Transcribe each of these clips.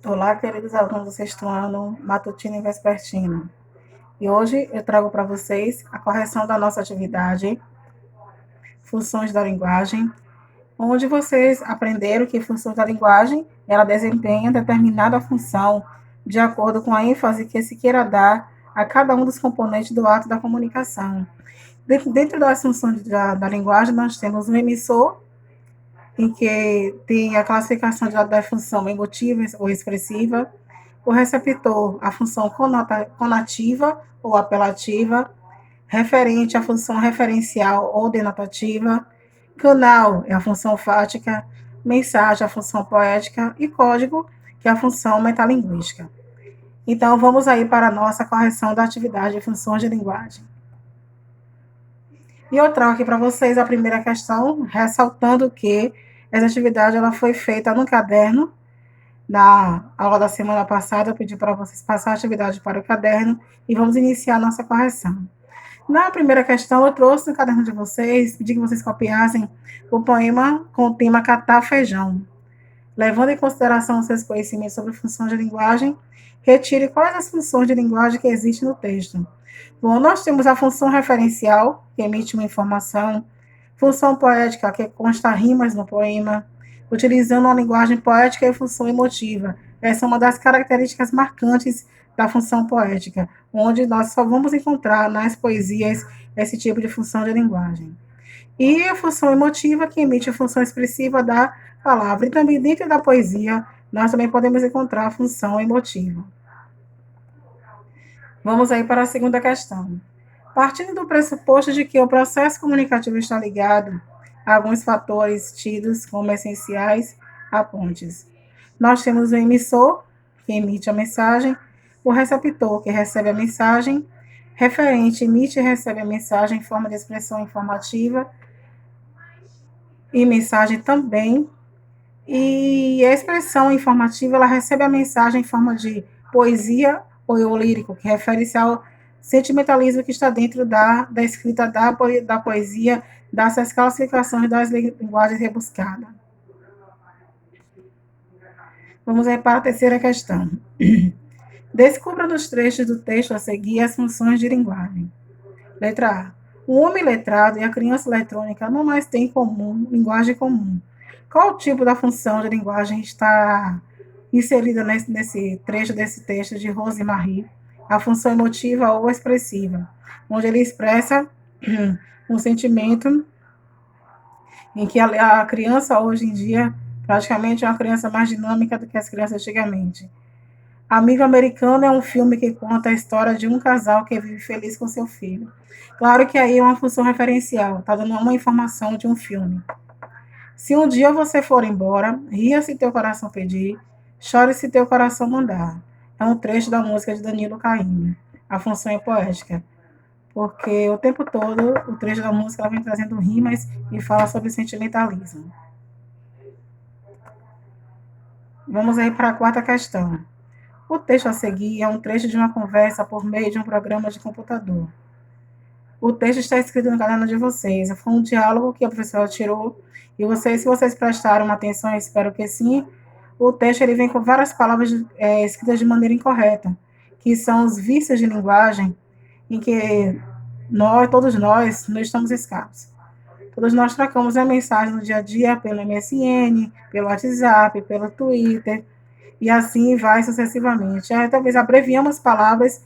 Olá, queridos alunos do sexto ano, matutino e vespertino. E hoje eu trago para vocês a correção da nossa atividade, funções da linguagem, onde vocês aprenderam que funções da linguagem, ela desempenha determinada função de acordo com a ênfase que se queira dar a cada um dos componentes do ato da comunicação. Dentro das funções da linguagem, nós temos o emissor, em que tem a classificação da função emotiva ou expressiva, o receptor, a função conativa ou apelativa, referente, a função referencial ou denotativa, canal é a função fática, mensagem, a função poética e código, que é a função metalinguística. Então, vamos aí para a nossa correção da atividade de funções de linguagem. E eu trago aqui para vocês a primeira questão, ressaltando que essa atividade ela foi feita no caderno. Na aula da semana passada, eu pedi para vocês passar a atividade para o caderno e vamos iniciar a nossa correção. Na primeira questão, eu trouxe no caderno de vocês, pedi que vocês copiassem o poema com o tema Catar Feijão. Levando em consideração os seus conhecimentos sobre funções de linguagem, retire quais as funções de linguagem que existem no texto. Bom, nós temos a função referencial, que emite uma informação, função poética, que consta rimas no poema, utilizando uma linguagem poética e função emotiva. Essa é uma das características marcantes da função poética, onde nós só vamos encontrar nas poesias esse tipo de função de linguagem. E a função emotiva, que emite a função expressiva da palavra. E também dentro da poesia, nós também podemos encontrar a função emotiva. Vamos aí para a segunda questão. Partindo do pressuposto de que o processo comunicativo está ligado a alguns fatores tidos como essenciais a pontes. Nós temos o emissor, que emite a mensagem, o receptor, que recebe a mensagem, referente, emite e recebe a mensagem em forma de expressão informativa, e mensagem também. E a expressão informativa, ela recebe a mensagem em forma de poesia ou lírico, que refere-se ao sentimentalismo que está dentro da escrita da poesia, dessas classificações das linguagens rebuscadas. Vamos aí para a terceira questão. Descubra nos trechos do texto a seguir as funções de linguagem. Letra A. O homem letrado e a criança eletrônica não mais têm em comum linguagem comum. Qual o tipo da função de linguagem está inserida nesse trecho desse texto de Rosemarie? A função emotiva ou expressiva, onde ele expressa um sentimento em que a criança hoje em dia praticamente é uma criança mais dinâmica do que as crianças antigamente. Amigo Americano é um filme que conta a história de um casal que vive feliz com seu filho. Claro que aí é uma função referencial, está dando uma informação de um filme. Se um dia você for embora, ria se teu coração pedir, chore se teu coração mandar. É um trecho da música de Danilo Caymmi. A função é poética, porque o tempo todo o trecho da música ela vem trazendo rimas e fala sobre sentimentalismo. Vamos aí para a quarta questão. O texto a seguir é um trecho de uma conversa por meio de um programa de computador. O texto está escrito no caderno de vocês. Foi um diálogo que a professora tirou. E vocês, se vocês prestaram atenção, eu espero que sim, o texto ele vem com várias palavras escritas de maneira incorreta, que são os vícios de linguagem em que todos nós, não estamos escapos. Todos nós trocamos a mensagem no dia a dia pelo MSN, pelo WhatsApp, pelo Twitter, e assim vai sucessivamente. Aí, talvez abreviamos palavras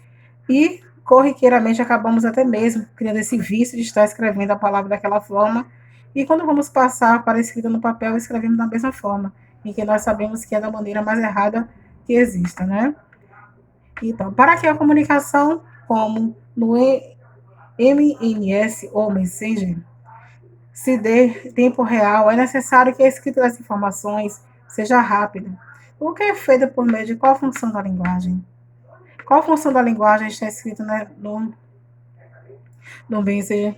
e corriqueiramente acabamos até mesmo criando esse vício de estar escrevendo a palavra daquela forma, e quando vamos passar para a escrita no papel, escrevemos da mesma forma, em que nós sabemos que é da maneira mais errada que exista, né? Então, para que a comunicação, como no MMS ou Messenger, se dê em tempo real, é necessário que a escrita das informações seja rápida. O que é feito por meio de qual função da linguagem? Qual função da linguagem está escrita no Messenger?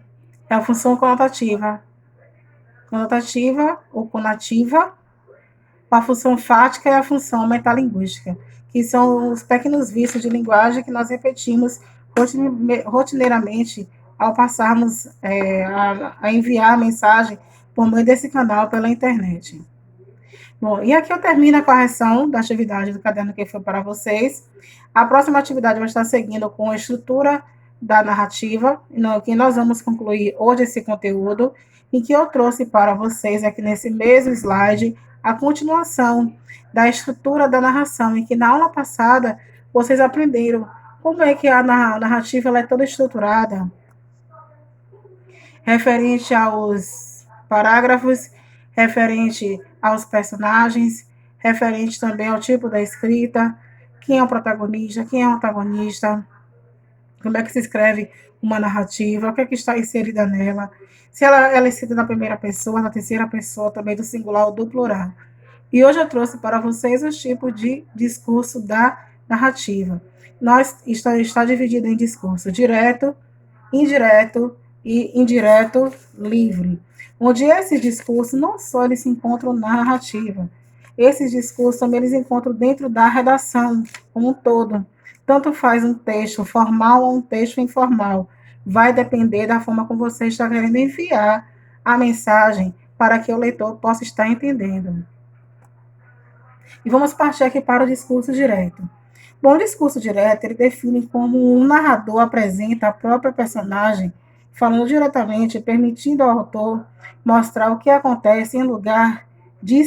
É a função conotativa. Conotativa ou conativa. A função fática é a função metalinguística, que são os pequenos vícios de linguagem que nós repetimos rotineiramente ao passarmos a enviar a mensagem por meio desse canal pela internet. Bom, e aqui eu termino a correção da atividade do caderno que foi para vocês. A próxima atividade vai estar seguindo com a estrutura da narrativa, no que nós vamos concluir hoje esse conteúdo, e que eu trouxe para vocês aqui nesse mesmo slide a continuação da estrutura da narração, em que na aula passada vocês aprenderam como é que a narrativa ela é toda estruturada, referente aos parágrafos, referente aos personagens, referente também ao tipo da escrita, quem é o protagonista, quem é o antagonista, como é que se escreve uma narrativa, o que é que está inserida nela, se ela é escrita na primeira pessoa, na terceira pessoa, também do singular ou do plural. E hoje eu trouxe para vocês os tipos de discurso da narrativa. Nós está dividido em discurso direto, indireto e indireto livre, onde esses discursos não só eles se encontram na narrativa, esses discursos também eles encontram dentro da redação como um todo. Tanto faz um texto formal ou um texto informal. Vai depender da forma como você está querendo enviar a mensagem para que o leitor possa estar entendendo. E vamos partir aqui para o discurso direto. Bom, o discurso direto, ele define como um narrador apresenta a própria personagem, falando diretamente, permitindo ao autor mostrar o que acontece em lugar de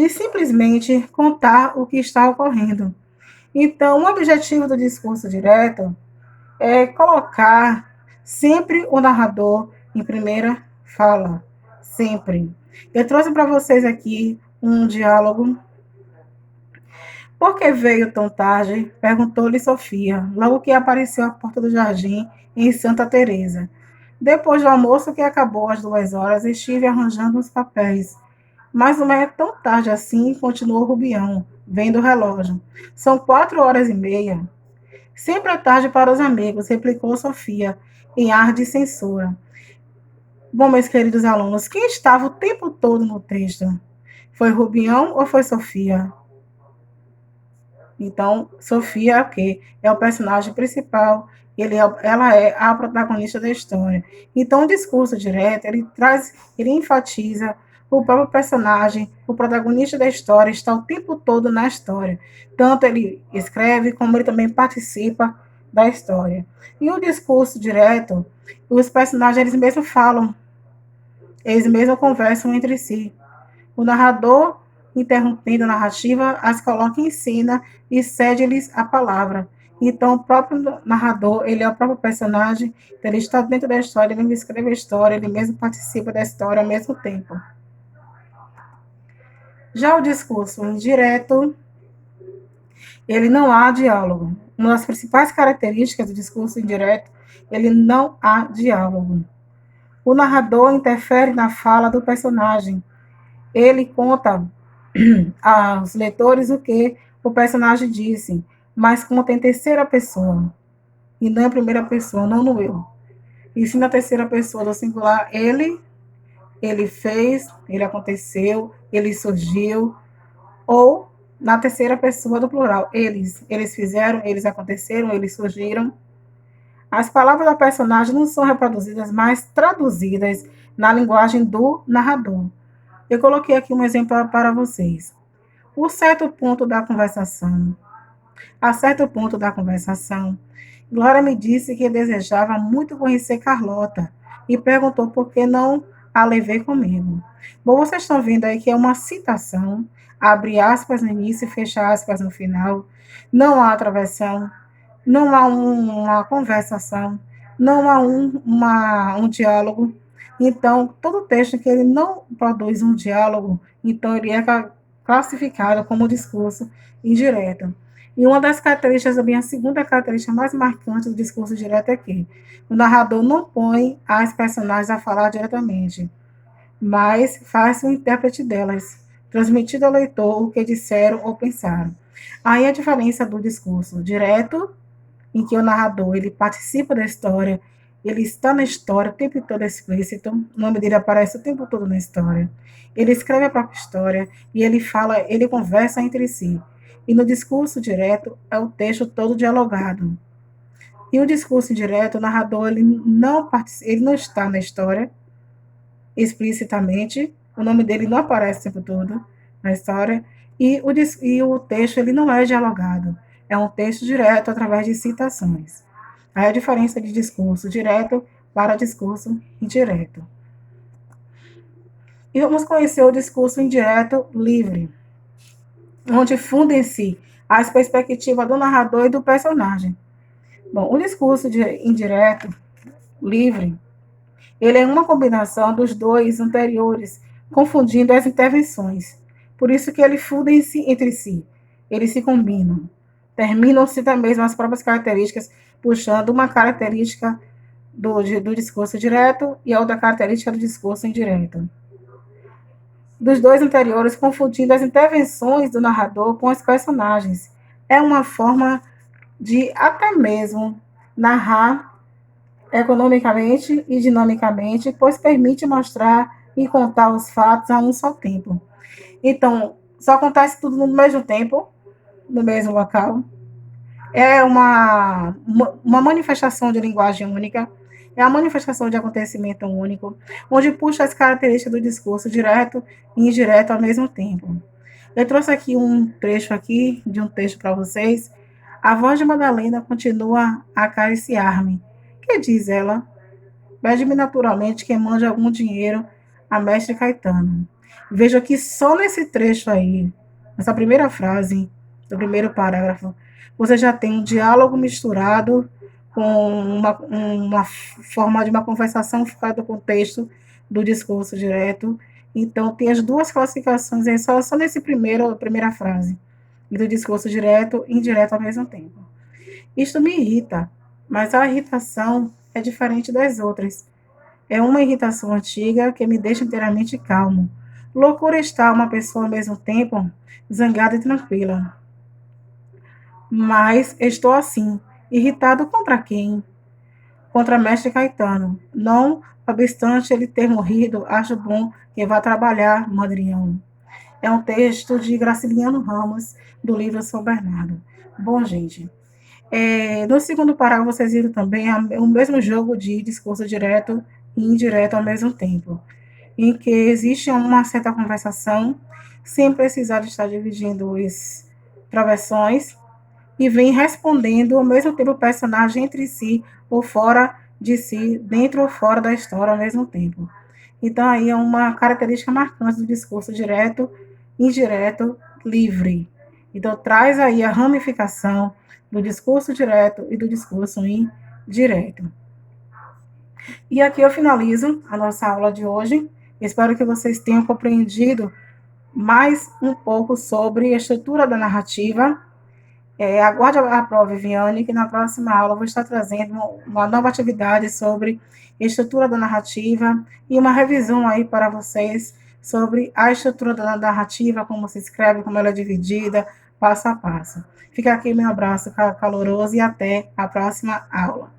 simplesmente contar o que está ocorrendo. Então, o objetivo do discurso direto é colocar sempre o narrador em primeira fala, sempre. Eu trouxe para vocês aqui um diálogo. Por que veio tão tarde? Perguntou-lhe Sofia, logo que apareceu à porta do jardim em Santa Teresa. Depois do almoço, que acabou às 2 horas, estive arranjando os papéis. Mas não é tão tarde assim, continuou Rubião, vendo o relógio. São 4 horas e meia. Sempre é tarde para os amigos, replicou Sofia, em ar de censura. Bom, meus queridos alunos, quem estava o tempo todo no texto? Foi Rubião ou foi Sofia? Então, Sofia é o quê? É o personagem principal, ela é a protagonista da história. Então, o discurso direto, ele enfatiza o próprio personagem, o protagonista da história está o tempo todo na história. Tanto ele escreve, como ele também participa da história. E o discurso direto, os personagens, eles mesmos falam, eles mesmos conversam entre si. O narrador, interrompendo a narrativa, as coloca em cena e cede-lhes a palavra. Então, o próprio narrador, ele é o próprio personagem, então ele está dentro da história, ele mesmo escreve a história, ele mesmo participa da história ao mesmo tempo. Já o discurso indireto, ele não há diálogo. Uma das principais características do discurso indireto, ele não há diálogo. O narrador interfere na fala do personagem. Ele conta aos leitores o que o personagem disse, mas conta em terceira pessoa, e não em primeira pessoa, não no eu. E sim na terceira pessoa do singular, ele fez, ele aconteceu, ele surgiu, ou na terceira pessoa do plural, eles fizeram, eles aconteceram, eles surgiram. As palavras da personagem não são reproduzidas, mas traduzidas na linguagem do narrador. Eu coloquei aqui um exemplo para vocês. O certo ponto da conversação. A certo ponto da conversação, Glória me disse que desejava muito conhecer Carlota e perguntou por que não a levei comigo. Bom, vocês estão vendo aí que é uma citação, abre aspas no início e fecha aspas no final. Não há travessão, não há uma conversação, não há um diálogo. Então, todo texto que ele não produz um diálogo, então ele é classificado como discurso indireto. E uma das características, também a segunda característica mais marcante do discurso direto é que o narrador não põe as personagens a falar diretamente, mas faz o intérprete delas, transmitindo ao leitor o que disseram ou pensaram. Aí a diferença do discurso direto, em que o narrador ele participa da história, ele está na história o tempo todo explícito, o nome dele aparece o tempo todo na história. Ele escreve a própria história e ele fala, ele conversa entre si. E no discurso direto é o texto todo dialogado. E o discurso indireto, o narrador ele não está na história explicitamente, o nome dele não aparece o tempo todo, na história, e o texto ele não é dialogado, é um texto direto através de citações. Aí a diferença de discurso direto para discurso indireto. E vamos conhecer o discurso indireto livre, onde fundem-se as perspectivas do narrador e do personagem. Bom, o discurso indireto livre, ele é uma combinação dos dois anteriores, confundindo as intervenções. Por isso que eles fundem-se entre si, eles se combinam. Terminam-se também as próprias características, puxando uma característica do discurso direto e a outra característica do discurso indireto. Dos dois anteriores, confundindo as intervenções do narrador com os personagens. É uma forma de até mesmo narrar economicamente e dinamicamente, pois permite mostrar e contar os fatos a um só tempo. Então, só acontece tudo no mesmo tempo, no mesmo local. É uma manifestação de linguagem única, é a manifestação de acontecimento único, onde puxa as características do discurso direto e indireto ao mesmo tempo. Eu trouxe aqui um trecho aqui de um texto para vocês. A voz de Madalena continua a acariciar-me. Que diz ela? Pede-me naturalmente que mande algum dinheiro a mestre Caetano. Veja que só nesse trecho aí, nessa primeira frase, do primeiro parágrafo, você já tem um diálogo misturado com uma forma de uma conversação fora do contexto do discurso direto. Então, tem as duas classificações aí, só nesse primeira frase, do discurso direto e indireto ao mesmo tempo. Isto me irrita, mas a irritação é diferente das outras. É uma irritação antiga que me deixa inteiramente calmo. Loucura está uma pessoa ao mesmo tempo zangada e tranquila. Mas estou assim, irritado contra quem? Contra mestre Caetano. Não obstante ele ter morrido, acho bom que vá trabalhar, madrinhão. É um texto de Graciliano Ramos, do livro São Bernardo. Bom, gente, no segundo parágrafo, vocês viram também o mesmo jogo de discurso direto e indireto ao mesmo tempo, em que existe uma certa conversação, sem precisar de estar dividindo os travessões, e vem respondendo ao mesmo tempo o personagem entre si ou fora de si, dentro ou fora da história ao mesmo tempo. Então, aí é uma característica marcante do discurso direto, indireto, livre. Então, traz aí a ramificação do discurso direto e do discurso indireto. E aqui eu finalizo a nossa aula de hoje. Espero que vocês tenham compreendido mais um pouco sobre a estrutura da narrativa. Aguarde a prova, Viviane, que na próxima aula eu vou estar trazendo uma nova atividade sobre estrutura da narrativa e uma revisão aí para vocês sobre a estrutura da narrativa, como se escreve, como ela é dividida, passo a passo. Fica aqui meu abraço caloroso e até a próxima aula.